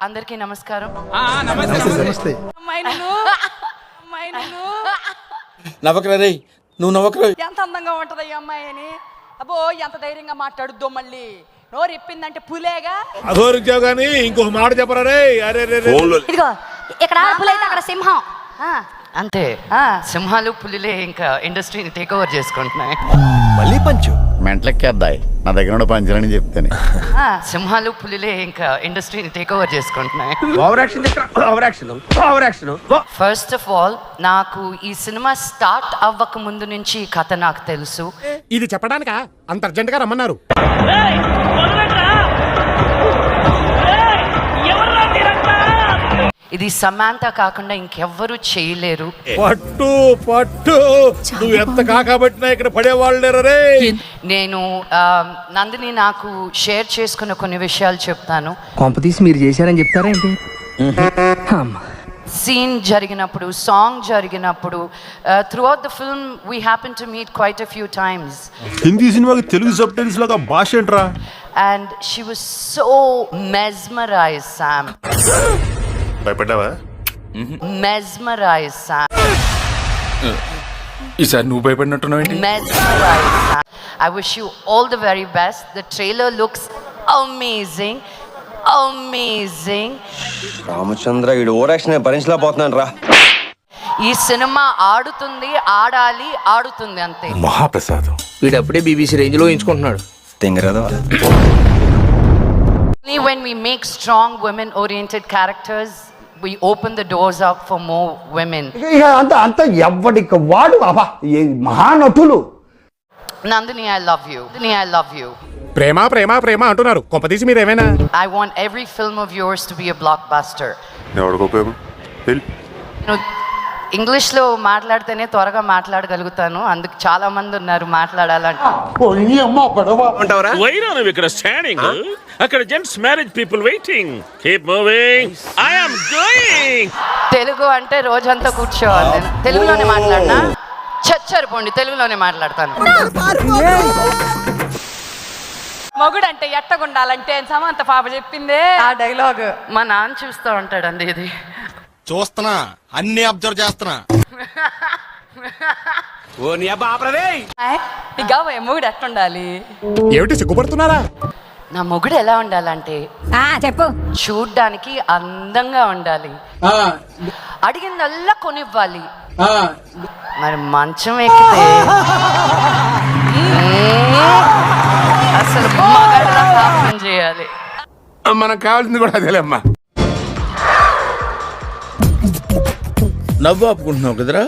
అందరికీ నమస్కారం. నమస్తే. నవ్వకరా రే, నువ్వు నవ్వకరా. ఎంత అందంగా ఉంటది ఈ అమ్మాయి అని. అబ్బో ఎంత ధైర్యంగా మాట్లాడుద్దో. మళ్ళీ నోరు ఇప్పిందంటే పులేగా. అధోరించావు గానీ ఇంకొక మాట చెప్పరా రే. అరే రే రే. ఇదిగో ఇక్కడ పులైతే అక్కడ సింహం. అంతే, సింహాలు పులిలే ఇంకా ఇండస్ట్రీని టేక్ ఓవర్ చేసుకుంటున్నాయి. మళ్ళీ పంచు మెంట్లెక్కేద్దాయి నా దగ్గర పంచాలని చెప్తాను. సింహాలు పులిలే ఇంకా ఇండస్ట్రీని టేక్ ఓవర్ చేసుకుంటున్నాయి. ఫస్ట్ ఆఫ్ ఆల్, నాకు ఈ సినిమా స్టార్ట్ అవ్వక ముందు నుంచి ఈ కథ నాకు తెలుసు. ఇది చెప్పడానికా అంత అర్జెంట్ గా రమ్మన్నారు? ఇది సమాంత కాకుండా ఇంకెవ్వరూ చేయలేరు. పట్టు పట్టు, నువ్వు ఎంత కాకబట్టినా ఇక్కడ పడేవాళ్ళు లేరు రే. నేను నందిని నాకు షేర్ చేసుకున్న కొన్ని విషయాలు చెప్తాను. కాంపతీసి మీరు చేశారని చెప్తారేంటి? సీన్ జరిగినప్పుడు, సాంగ్ జరిగినప్పుడు, throughout the film we happen to meet quite a few times. Hindi సినిమాకి తెలుగు సబ్ టైటిల్స్ లాగా భాష ఏంట్రా? And she was so mesmerised, Sam. భయపడ్డావా? Mesmerised, Sam. ఈసారి నువ్వు భయపడినట్టున్నావు ఏంటి? Mesmerized, Sam. I wish you all the very best. The trailer looks amazing. Amazing. Ramachandra వీడు ఓరాక్షన్ భరించలేకపోతున్నాను రా. ఈ సినిమా ఆడుతుంది, ఆడాలి, ఆడుతుంది అంతే. మహాప్రసాదం. వీడు అప్పుడే బీబీసీ రేంజ్ లో ఎంచుకుంటున్నాడు. తెంగరదా Only when we make strong women-oriented characters, we open the doors up for more women. ఇక అంత ఎవ్వడికి వాడు అబ్బా మహానటులు. Nandini, I love you. Nandini, I love you. ప్రేమ ప్రేమ ప్రేమ అంటున్నారు. కొంపతీసి మీరేమైనా? I want every film of yours to be a blockbuster. ఎవరికి ఉపయోగం? ఇంగ్లీష్లో మాట్లాడితేనే త్వరగా మాట్లాడగలుగుతాను. అందుకు చాలా మంది ఉన్నారు మాట్లాడాలంటే. Wait on ఇక్కడ స్టాండింగ్. అక్కడ gents marriage people waiting. Keep moving. I am going. Telugu అంటే రోజంతా కూర్చోవాలి. నేను తెలుగులోనే మాట్లాడినా చచ్చరిపోండి, తెలుగులోనే మాట్లాడతాను. మొగుడు అంటే ఎట్టగుండాలంటే సమంత పాప చెప్పిందే ఆ డైలాగ్. మా నాన్న చూస్తూ ఉంటాడండి ఇది. చూస్తున్నా, అన్ని అబ్జర్వ్ చేస్తున్నా. ఓ నీ అబ్బా ఆపరదే. ఇక మొగుడు ఎట్టుండాలి? ఏమిటి సిగ్గుపడుతున్నారా? నా మొగుడు ఎలా ఉండాలంటే చెప్పు. చూడ్డానికి అందంగా ఉండాలి, అడిగిందల్లా కొనివ్వాలి. మరి మంచం ఎక్కితే అసలు మగాడిలా కాపురం చేయాలి. మనకు కావాల్సింది కూడా అదేలేమ్మా. నవ్వు ఆపుకుంటున్నావు కదరా?